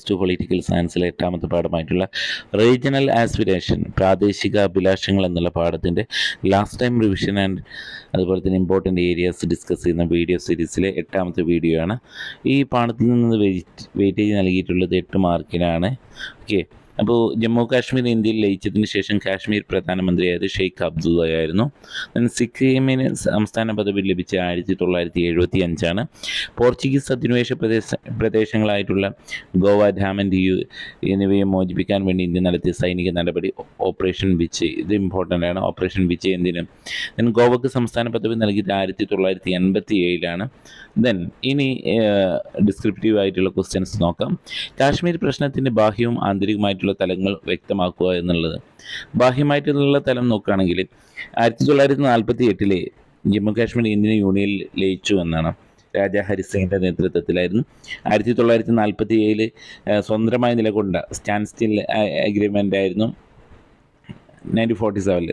+2 political സയൻസിലെ 8ാമത്തെ പാഠമായിട്ടുള്ള regional aspiration പ്രാദേശിക അഭിലാഷങ്ങൾ എന്നുള്ള പാഠത്തിൻ്റെ ലാസ്റ്റ് ടൈം റിവിഷൻ ആൻഡ് അതുപോലെ തന്നെ ഇമ്പോർട്ടൻ്റ് ഏരിയാസ് ഡിസ്കസ് ചെയ്യുന്ന വീഡിയോ സീരീസിലെ 8ാമത്തെ വീഡിയോ ആണ്. ഈ പാഠത്തിൽ നിന്ന് വെയിറ്റേജ് നൽകിയിട്ടുള്ളത് 8 മാർക്കിനാണ്. ഓക്കെ, അപ്പോൾ ജമ്മു കാശ്മീർ ഇന്ത്യയിൽ ലയിച്ചതിന് ശേഷം കാശ്മീർ പ്രധാനമന്ത്രിയായത് ഷെയ്ഖ് അബ്ദുള്ളയായിരുന്നു. സിക്കിമിന് സംസ്ഥാന പദവി ലഭിച്ച 1975 പോർച്ചുഗീസ് അധിനിവേശ പ്രദേശങ്ങളായിട്ടുള്ള ഗോവ, ഡാമൻ, ദിയു എന്നിവയെ മോചിപ്പിക്കാൻ വേണ്ടി ഇന്ത്യ നടത്തിയ സൈനിക നടപടി ഓപ്പറേഷൻ വിജയ്. ഇത് ഇമ്പോർട്ടൻ്റ് ആണ്. ഓപ്പറേഷൻ വിജയ് എന്തിന് ഗോവക്ക് സംസ്ഥാന പദവി നൽകിയത് 1987 ദെൻ ഇനി ഡിസ്ക്രിപ്റ്റീവ് ആയിട്ടുള്ള ക്വസ്റ്റ്യൻസ് നോക്കാം. കാശ്മീർ പ്രശ്നത്തിൻ്റെ ബാഹ്യവും ആന്തരികമായിട്ടുള്ള തലങ്ങൾ വ്യക്തമാക്കുക എന്നുള്ളത്. ബാഹ്യമായിട്ടുള്ള തലം നോക്കുകയാണെങ്കിൽ 1948 ജമ്മു കാശ്മീർ ഇന്ത്യൻ യൂണിയനിൽ ലയിച്ചു എന്നാണ്. രാജാ ഹരി സിംഗിൻ്റെ നേതൃത്വത്തിലായിരുന്നു. 1947 സ്വതന്ത്രമായി നിലകൊണ്ട സ്റ്റാൻഡ് സ്റ്റിൽ അഗ്രിമെൻ്റ് ആയിരുന്നു 1947.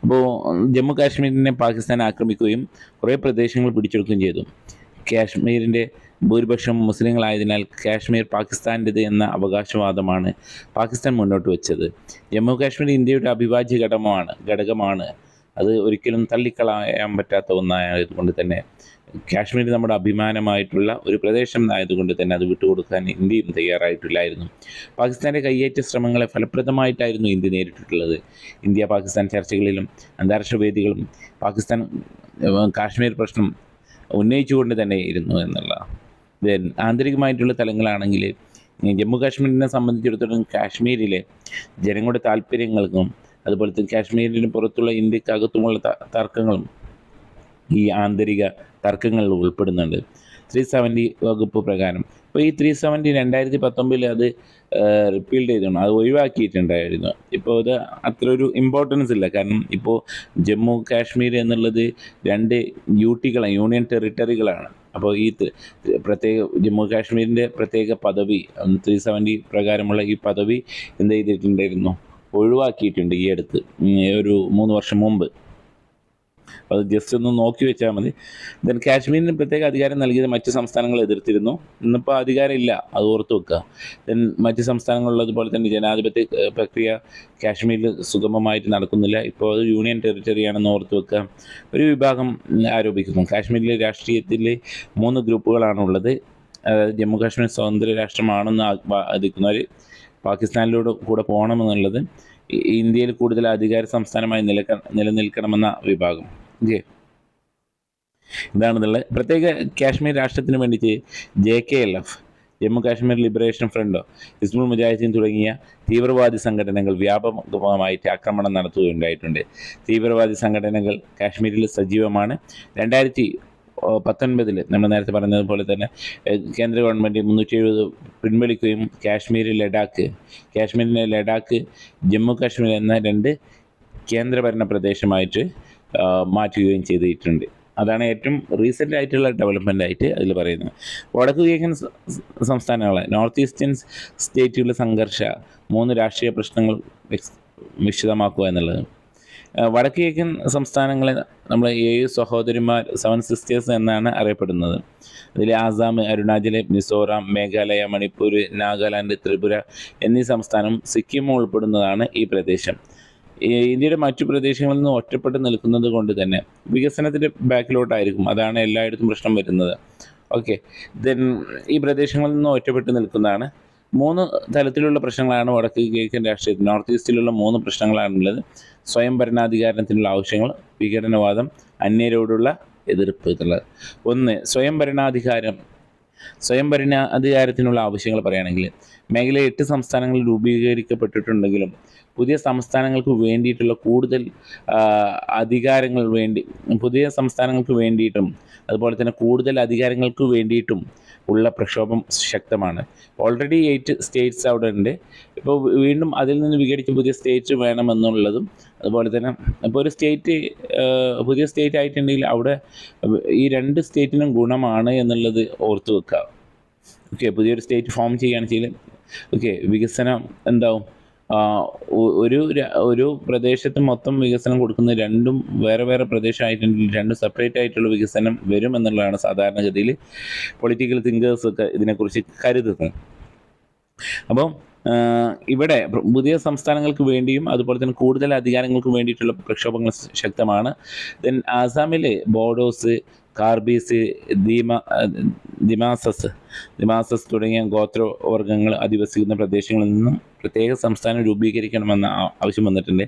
അപ്പോൾ ജമ്മു കാശ്മീരിനെ പാകിസ്ഥാൻ ആക്രമിക്കുകയും കുറേ പ്രദേശങ്ങൾ പിടിച്ചെടുക്കുകയും ചെയ്തു. കാശ്മീരിൻ്റെ ഭൂരിപക്ഷം മുസ്ലിങ്ങളായതിനാൽ കാശ്മീർ പാകിസ്ഥാൻ്റേത് എന്ന അവകാശവാദമാണ് പാകിസ്ഥാൻ മുന്നോട്ട് വെച്ചത്. ജമ്മു കാശ്മീർ ഇന്ത്യയുടെ അവിഭാജ്യ ഘടകമാണ്. അത് ഒരിക്കലും തള്ളിക്കളയാൻ പറ്റാത്ത ഒന്നായതുകൊണ്ട് തന്നെ കാശ്മീർ നമ്മുടെ അഭിമാനമായിട്ടുള്ള ഒരു പ്രദേശം ആയതുകൊണ്ട് തന്നെ അത് വിട്ടുകൊടുക്കാൻ ഇന്ത്യയും തയ്യാറായിട്ടില്ലായിരുന്നു. പാകിസ്ഥാൻ്റെ കയ്യേറ്റ ശ്രമങ്ങളെ ഫലപ്രദമായിട്ടായിരുന്നു ഇന്ത്യ നേരിട്ടിട്ടുള്ളത്. ഇന്ത്യ പാകിസ്ഥാൻ ചർച്ചകളിലും അന്താരാഷ്ട്ര വേദികളും പാകിസ്ഥാൻ കാശ്മീർ പ്രശ്നം ഉന്നയിച്ചുകൊണ്ട് തന്നെ ഇരുന്നു എന്നുള്ളതാണ്. ദെൻ ആന്തരികമായിട്ടുള്ള തലങ്ങളാണെങ്കിൽ ജമ്മു കാശ്മീരിനെ സംബന്ധിച്ചിടത്തോളം കാശ്മീരിലെ ജനങ്ങളുടെ താല്പര്യങ്ങൾക്കും അതുപോലെ തന്നെ കാശ്മീരിന് പുറത്തുള്ള ഇന്ത്യക്കകത്തുമുള്ള തർക്കങ്ങളും ഈ ആന്തരിക തർക്കങ്ങളിൽ ഉൾപ്പെടുന്നുണ്ട്. 370 വകുപ്പ് പ്രകാരം. അപ്പോൾ ഈ 370 2019 അത് റിപ്പീൽ ചെയ്തിട്ടുണ്ട്, അത് ഒഴിവാക്കിയിട്ടുണ്ടായിരുന്നു. ഇപ്പോൾ അത് അത്ര ഒരു ഇമ്പോർട്ടൻസ് ഇല്ല. കാരണം ഇപ്പോൾ ജമ്മു കാശ്മീർ എന്നുള്ളത് 2 യൂണിയൻ ടെറിട്ടറികളാണ്. അപ്പോൾ ഈ പ്രത്യേക ജമ്മു കാശ്മീരിൻ്റെ പ്രത്യേക പദവി 370 പ്രകാരമുള്ള ഈ പദവി എന്ത് ചെയ്തിട്ടുണ്ടായിരുന്നു, ഒഴിവാക്കിയിട്ടുണ്ട് ഈ അടുത്ത്, ഒരു 3 വർഷം മുമ്പ്. അത് ജസ്റ്റ് ഒന്ന് നോക്കി വെച്ചാൽ മതി. ദെൻ കാശ്മീരിന് പ്രത്യേക അധികാരം നൽകിയത് മറ്റ് സംസ്ഥാനങ്ങൾ എതിർത്തിരുന്നു. ഇന്നിപ്പോൾ അധികാരം ഇല്ല, അത് ഓർത്ത് വെക്കുക. ദെൻ മറ്റ് സംസ്ഥാനങ്ങളിലുള്ളതുപോലെ തന്നെ ജനാധിപത്യ പ്രക്രിയ കാശ്മീരിൽ സുഗമമായിട്ട് നടക്കുന്നില്ല. ഇപ്പോൾ അത് യൂണിയൻ ടെറിട്ടറിയാണെന്ന് ഓർത്ത് വെക്കുക. ഒരു വിഭാഗം ആരോപിക്കുന്നു കാശ്മീരിലെ രാഷ്ട്രീയത്തിൽ 3 ഗ്രൂപ്പുകളാണുള്ളത്. അതായത് ജമ്മു കാശ്മീർ സ്വതന്ത്ര രാഷ്ട്രമാണെന്ന് വാദിക്കുന്നവർ, പാകിസ്ഥാനിലൂടെ കൂടെ പോകണമെന്നുള്ളത്, ഇന്ത്യയിൽ കൂടുതൽ അധികാര സംസ്ഥാനമായി നിലനിൽക്കണമെന്ന വിഭാഗം. ഇതാണെന്നുള്ളത്. പ്രത്യേക കാശ്മീർ രാഷ്ട്രത്തിന് വേണ്ടിയിട്ട് JKLF, ജമ്മു കാശ്മീർ ലിബറേഷൻ ഫ്രണ്ടോ, ഹിസ്ബുൾ മുജാഹിദ്ദീൻ തുടങ്ങിയ തീവ്രവാദി സംഘടനകൾ വ്യാപകമായിട്ട് ആക്രമണം നടത്തുകയുണ്ടായിട്ടുണ്ട്. തീവ്രവാദി സംഘടനകൾ കാശ്മീരിൽ സജീവമാണ്. 2019 നമ്മൾ നേരത്തെ പറഞ്ഞതുപോലെ തന്നെ കേന്ദ്ര ഗവൺമെൻറ് 370 പിൻവലിക്കുകയും കാശ്മീരിനെ ലഡാക്ക്, ജമ്മു കാശ്മീർ എന്ന 2 കേന്ദ്രഭരണ പ്രദേശമായിട്ട് മാറ്റുകയും ചെയ്തിട്ടുണ്ട്. അതാണ് ഏറ്റവും റീസെൻ്റ് ആയിട്ടുള്ള ഡെവലപ്മെൻ്റ് ആയിട്ട് അതിൽ പറയുന്നത്. വടക്കു കിഴക്കൻ സംസ്ഥാനങ്ങളെ നോർത്ത് ഈസ്റ്റേൺ സ്റ്റേറ്റുകളിലെ സംഘർഷ 3 രാഷ്ട്രീയ പ്രശ്നങ്ങൾ വിശദമാക്കുക എന്നുള്ളത്. വടക്കു കിഴക്കൻ സംസ്ഥാനങ്ങളെ നമ്മൾ 7 സഹോദരിമാർ 7 സിസ്റ്റേഴ്സ് എന്നാണ് അറിയപ്പെടുന്നത്. അതിൽ ആസാം, അരുണാചൽ, മിസോറാം, മേഘാലയ, മണിപ്പൂർ, നാഗാലാൻഡ്, ത്രിപുര എന്നീ സംസ്ഥാനം, സിക്കിം ഉൾപ്പെടുന്നതാണ് ഈ പ്രദേശം. ഇന്ത്യയുടെ മറ്റു പ്രദേശങ്ങളിൽ നിന്ന് ഒറ്റപ്പെട്ട് നിൽക്കുന്നത് കൊണ്ട് തന്നെ വികസനത്തിൻ്റെ ബാക്കിലോട്ടായിരിക്കും. അതാണ് എല്ലായിടത്തും പ്രശ്നം വരുന്നത്. ഓക്കെ, ദെൻ ഈ പ്രദേശങ്ങളിൽ നിന്ന് ഒറ്റപ്പെട്ട് നിൽക്കുന്നതാണ്. 3 തലത്തിലുള്ള പ്രശ്നങ്ങളാണ് വടക്ക് കിഴക്കൻ രാഷ്ട്രീയത്തിൽ. നോർത്ത് ഈസ്റ്റിലുള്ള 3 പ്രശ്നങ്ങളാണുള്ളത്. സ്വയം ഭരണാധികാരത്തിനുള്ള ആവശ്യങ്ങൾ, വിഘടനവാദം, അന്യരോടുള്ള എതിർപ്പ് എന്നുള്ളത്. 1 സ്വയം ഭരണാധികാരത്തിനുള്ള ആവശ്യങ്ങൾ പറയുകയാണെങ്കിൽ മേഖലയിൽ 8 സംസ്ഥാനങ്ങൾ രൂപീകരിക്കപ്പെട്ടിട്ടുണ്ടെങ്കിലും പുതിയ സംസ്ഥാനങ്ങൾക്ക് വേണ്ടിയിട്ടുള്ള കൂടുതൽ പുതിയ സംസ്ഥാനങ്ങൾക്ക് വേണ്ടിയിട്ടും അതുപോലെ തന്നെ കൂടുതൽ അധികാരങ്ങൾക്ക് വേണ്ടിയിട്ടും ഉള്ള പ്രക്ഷോഭം ശക്തമാണ്. ഓൾറെഡി 8 സ്റ്റേറ്റ്സ് അവിടെ ഉണ്ട്. ഇപ്പോൾ വീണ്ടും അതിൽ നിന്ന് വിഘടിച്ച് പുതിയ സ്റ്റേറ്റ് വേണമെന്നുള്ളതും അതുപോലെ തന്നെ ഇപ്പോൾ ഒരു പുതിയ സ്റ്റേറ്റ് ആയിട്ടുണ്ടെങ്കിൽ അവിടെ ഈ 2 സ്റ്റേറ്റിനും ഗുണമാണ് എന്നുള്ളത് ഓർത്ത് വെക്കുക. ഓക്കെ, പുതിയൊരു സ്റ്റേറ്റ് ഫോം ചെയ്യുകയാണെന്ന് വെച്ചാൽ വികസനം എന്താവും, ഒരു പ്രദേശത്ത് മൊത്തം വികസനം കൊടുക്കുന്ന 2 വേറെ വേറെ പ്രദേശമായിട്ടുണ്ടെങ്കിൽ 2 സെപ്പറേറ്റ് ആയിട്ടുള്ള വികസനം വരും എന്നുള്ളതാണ് സാധാരണഗതിയിൽ പൊളിറ്റിക്കൽ തിങ്കേഴ്സൊക്കെ ഇതിനെക്കുറിച്ച് കരുതുന്നത്. അപ്പോൾ ഇവിടെ പുതിയ സംസ്ഥാനങ്ങൾക്ക് വേണ്ടിയും അതുപോലെ തന്നെ കൂടുതൽ അധികാരങ്ങൾക്ക് വേണ്ടിയിട്ടുള്ള പ്രക്ഷോഭങ്ങൾ ശക്തമാണ്. ദെൻ ആസാമിൽ ബോഡോസ്, കാർബീസ്, ദിമാസസ് തുടങ്ങിയ ഗോത്രവർഗ്ഗങ്ങൾ അധിവസിക്കുന്ന പ്രദേശങ്ങളിൽ നിന്നും പ്രത്യേക സംസ്ഥാനം രൂപീകരിക്കണമെന്ന ആവശ്യം വന്നിട്ടുണ്ട്.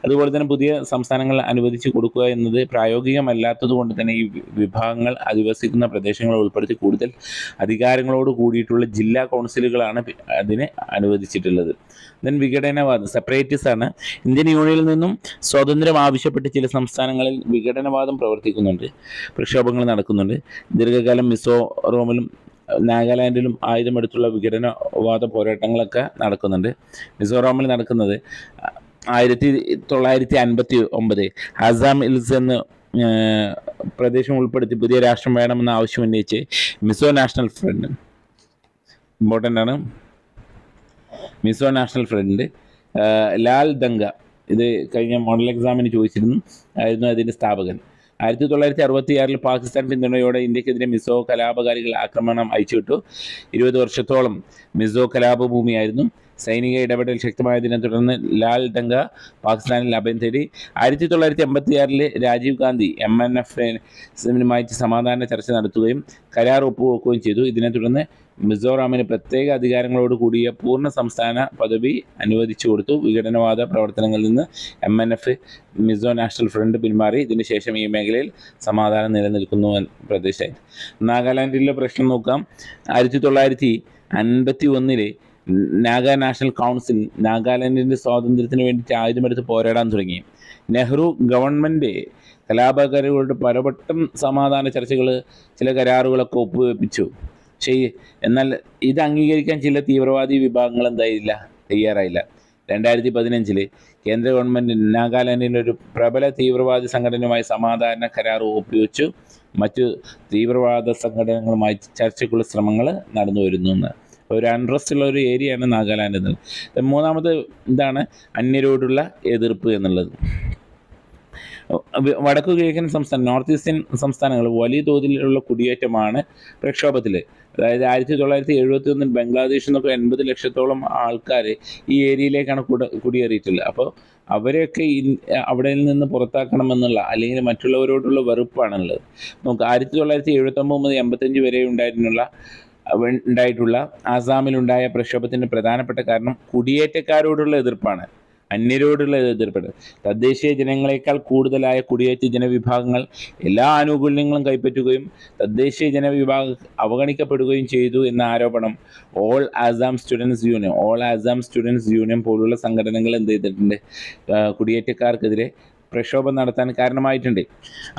അതുപോലെ തന്നെ പുതിയ സംസ്ഥാനങ്ങൾ അനുവദിച്ച് കൊടുക്കുക എന്നത് പ്രായോഗികമല്ലാത്തത് കൊണ്ട് തന്നെ ഈ വിഭാഗങ്ങൾ അധിവസിക്കുന്ന പ്രദേശങ്ങളെ ഉൾപ്പെടുത്തി കൂടുതൽ അധികാരങ്ങളോട് കൂടിയിട്ടുള്ള ജില്ലാ കൗൺസിലുകളാണ് അതിന് അനുവദിച്ചിട്ടുള്ളത്. ദെൻ വിഘടനവാദം, സെപ്പറേറ്റിസ്റ്റ് ആണ്. ഇന്ത്യൻ യൂണിയനിൽ നിന്നും സ്വാതന്ത്ര്യം ആവശ്യപ്പെട്ട് ചില സംസ്ഥാനങ്ങളിൽ വിഘടനവാദം പ്രവർത്തിക്കുന്നുണ്ട്, പ്രക്ഷോഭങ്ങൾ നടക്കുന്നുണ്ട്. ദീർഘകാലം മിസോറോമിലും നാഗാലാൻഡിലും ആയുധമെടുത്തുള്ള വിഘടനവാദ പോരാട്ടങ്ങളൊക്കെ നടക്കുന്നുണ്ട്. മിസോറാമിൽ നടക്കുന്നത് 1959 ആസാം ഹിൽസ് എന്ന പ്രദേശം ഉൾപ്പെടുത്തി പുതിയ രാഷ്ട്രം വേണമെന്ന ആവശ്യം ഉന്നയിച്ച് മിസോ നാഷണൽ ഫ്രണ്ട്, ഇമ്പോർട്ടൻ്റ് ആണ്, മിസോ നാഷണൽ ഫ്രണ്ട്, ലാൽ ദംഗ, ഇത് കഴിഞ്ഞ മോഡൽ എക്സാമിന് ചോദിച്ചിരുന്നു, ആയിരുന്നു അതിൻ്റെ സ്ഥാപകൻ. 1966 പാകിസ്ഥാൻ പിന്തുണയോടെ ഇന്ത്യക്കെതിരെ മിസോ കലാപകാരികൾ ആക്രമണം അയച്ചുവിട്ടു. 20 വർഷത്തോളം മിസോ കലാപഭൂമിയായിരുന്നു. സൈനിക ഇടപെടൽ ശക്തമായതിനെ തുടർന്ന് ലാൽ ദംഗ പാകിസ്ഥാനിൽ അഭയം തേടി. 1986 രാജീവ് ഗാന്ധി MNF-നുമായിട്ട് സമാധാന ചർച്ച നടത്തുകയും കരാർ ഒപ്പുവെക്കുകയും ചെയ്തു. ഇതിനെ തുടർന്ന് മിസോറാമിന് പ്രത്യേക അധികാരങ്ങളോട് കൂടിയ പൂർണ്ണ സംസ്ഥാന പദവി അനുവദിച്ചു കൊടുത്തു. വിഘടനവാദ പ്രവർത്തനങ്ങളിൽ നിന്ന് MNF മിസോ നാഷണൽ ഫ്രണ്ട് പിന്മാറി. ഇതിന് ശേഷം ഈ മേഖലയിൽ സമാധാനം നിലനിൽക്കുന്നു പ്രദേശമായി. നാഗാലാൻഡിലെ പ്രശ്നം നോക്കാം. 1951 നാഗാ നാഷണൽ കൗൺസിൽ നാഗാലാൻഡിൻ്റെ സ്വാതന്ത്ര്യത്തിന് വേണ്ടിയിട്ട് ആയുധമെടുത്ത് പോരാടാൻ തുടങ്ങി. നെഹ്റു ഗവൺമെൻറ് കലാപകാരികളുടെ പലവട്ടം സമാധാന ചർച്ചകൾ, ചില കരാറുകളൊക്കെ ഒപ്പുവെപ്പിച്ചു. എന്നാൽ ഇത് അംഗീകരിക്കാൻ ചില തീവ്രവാദി വിഭാഗങ്ങൾ തയ്യാറായില്ല. 2015 കേന്ദ്ര ഗവൺമെൻറ് നാഗാലാൻഡിൻ്റെ ഒരു പ്രബല തീവ്രവാദി സംഘടനയുമായി സമാധാന കരാർ ഒപ്പുവെച്ചു. മറ്റു തീവ്രവാദ സംഘടനകളുമായി ചർച്ചയ്ക്കുള്ള ശ്രമങ്ങൾ നടന്നു വരുന്നു. ഒരു അൺട്രസ്റ്റ് ഉള്ള ഒരു ഏരിയയാണ് നാഗാലാൻഡ് എന്നുള്ളത്. മൂന്നാമത് ഇതാണ് അന്യരോടുള്ള എതിർപ്പ് എന്നുള്ളത്. വടക്കു കിഴക്കൻ നോർത്ത് ഈസ്റ്റേൺ സംസ്ഥാനങ്ങൾ വലിയ തോതിലുള്ള കുടിയേറ്റമാണ് പ്രക്ഷോഭത്തിൽ. അതായത് 1971 ബംഗ്ലാദേശിൽ നിന്നൊക്കെ 80 ലക്ഷത്തോളം ആൾക്കാർ ഈ ഏരിയയിലേക്കാണ് കുടിയേറിയിട്ടുള്ളത്. അപ്പോൾ അവരെയൊക്കെ അവിടെ നിന്ന് പുറത്താക്കണമെന്നുള്ള അല്ലെങ്കിൽ മറ്റുള്ളവരോടുള്ള വെറുപ്പാണുള്ളത്. നമുക്ക് 1979-85 വരെ ഉണ്ടായിട്ടുള്ള ആസാമിലുണ്ടായ പ്രക്ഷോഭത്തിൻ്റെ പ്രധാനപ്പെട്ട കാരണം കുടിയേറ്റക്കാരോടുള്ള എതിർപ്പാണ്, അന്യരോടുള്ള എതിർപ്പാണ്. തദ്ദേശീയ ജനങ്ങളെക്കാൾ കൂടുതലായ കുടിയേറ്റ ജനവിഭാഗങ്ങൾ എല്ലാ ആനുകൂല്യങ്ങളും കൈപ്പറ്റുകയും തദ്ദേശീയ ജനവിഭാഗം അവഗണിക്കപ്പെടുകയും ചെയ്തു എന്ന ആരോപണം ഓൾ ആസാം സ്റ്റുഡൻസ് യൂണിയൻ പോലുള്ള സംഘടനകൾ എന്ത് ചെയ്തിട്ടുണ്ട്, കുടിയേറ്റക്കാർക്കെതിരെ പ്രക്ഷോഭം നടത്താൻ കാരണമായിട്ടുണ്ട്.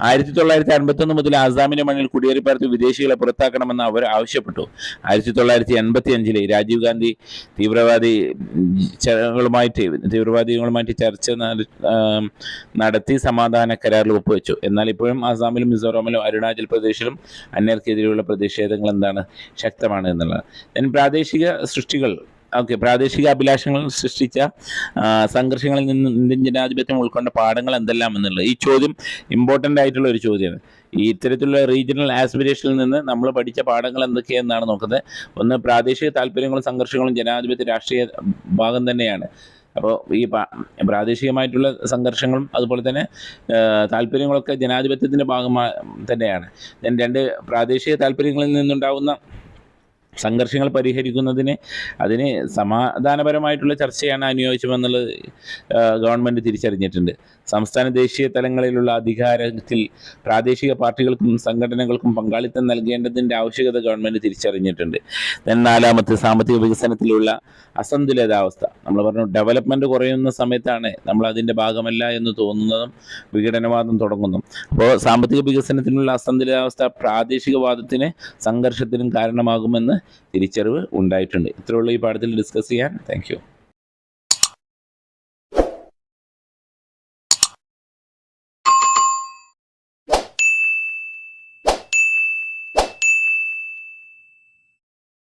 1951 മുതൽ ആസാമിന്റെ മണ്ണിൽ കുടിയേറിപ്പാർത്ത് വിദേശികളെ പുറത്താക്കണമെന്ന് അവർ ആവശ്യപ്പെട്ടു. 1985 രാജീവ് ഗാന്ധി തീവ്രവാദികളുമായിട്ട് ചർച്ച നടത്തി സമാധാന കരാറിൽ ഒപ്പുവെച്ചു. എന്നാൽ ഇപ്പോഴും ആസാമിലും മിസോറാമിലും അരുണാചൽ പ്രദേശിലും അന്യർക്കെതിരെയുള്ള പ്രതിഷേധങ്ങൾ ശക്തമാണ് എന്നുള്ളത്. പ്രാദേശിക അഭിലാഷങ്ങൾ സൃഷ്ടിച്ച സംഘർഷങ്ങളിൽ നിന്ന് ഇന്ത്യൻ ജനാധിപത്യം ഉൾക്കൊണ്ട പാഠങ്ങൾ എന്തെല്ലാം എന്നുള്ളത് ഈ ചോദ്യം ഇമ്പോർട്ടൻ്റ് ആയിട്ടുള്ള ഒരു ചോദ്യമാണ്. ഈ ഇത്തരത്തിലുള്ള റീജിയണൽ ആസ്പിരേഷനിൽ നിന്ന് നമ്മൾ പഠിച്ച പാഠങ്ങൾ എന്തൊക്കെയെന്നാണ് നോക്കുന്നത്. ഒന്ന്, പ്രാദേശിക താല്പര്യങ്ങളും സംഘർഷങ്ങളും ജനാധിപത്യ രാഷ്ട്രീയ ഭാഗം തന്നെയാണ്. അപ്പോൾ ഈ പ്രാദേശികമായിട്ടുള്ള സംഘർഷങ്ങളും അതുപോലെ തന്നെ താല്പര്യങ്ങളൊക്കെ ജനാധിപത്യത്തിൻ്റെ ഭാഗമായി തന്നെയാണ്. രണ്ട്, പ്രാദേശിക താല്പര്യങ്ങളിൽ നിന്നുണ്ടാകുന്ന സംഘർഷങ്ങൾ പരിഹരിക്കുന്നതിന് സമാധാനപരമായിട്ടുള്ള ചർച്ചയാണ് അനുയോജ്യമെന്നുള്ളത് ഗവൺമെൻറ് തിരിച്ചറിഞ്ഞിട്ടുണ്ട്. സംസ്ഥാന ദേശീയ തലങ്ങളിലുള്ള അധികാരത്തിൽ പ്രാദേശിക പാർട്ടികൾക്കും സംഘടനകൾക്കും പങ്കാളിത്തം നൽകേണ്ടതിൻ്റെ ആവശ്യകത ഗവൺമെൻറ് തിരിച്ചറിഞ്ഞിട്ടുണ്ട്. നാലാമത്തെ, സാമ്പത്തിക വികസനത്തിലുള്ള അസന്തുലിതാവസ്ഥ. നമ്മൾ പറഞ്ഞു, ഡെവലപ്മെൻറ്റ് കുറയുന്ന സമയത്താണ് നമ്മൾ അതിൻ്റെ ഭാഗമല്ല എന്ന് തോന്നുന്നതും വിഘടനവാദം തുടങ്ങുന്നു. അപ്പോൾ സാമ്പത്തിക വികസനത്തിനുള്ള അസന്തുലിതാവസ്ഥ പ്രാദേശികവാദത്തിന് സംഘർഷത്തിനും കാരണമാകുമെന്ന് തിരിച്ചറിവ് ഉണ്ടായിട്ടുണ്ട്. ഇത്രയുള്ള ഈ പാഠത്തിൽ ഡിസ്കസ് ചെയ്യാൻ. Thank you.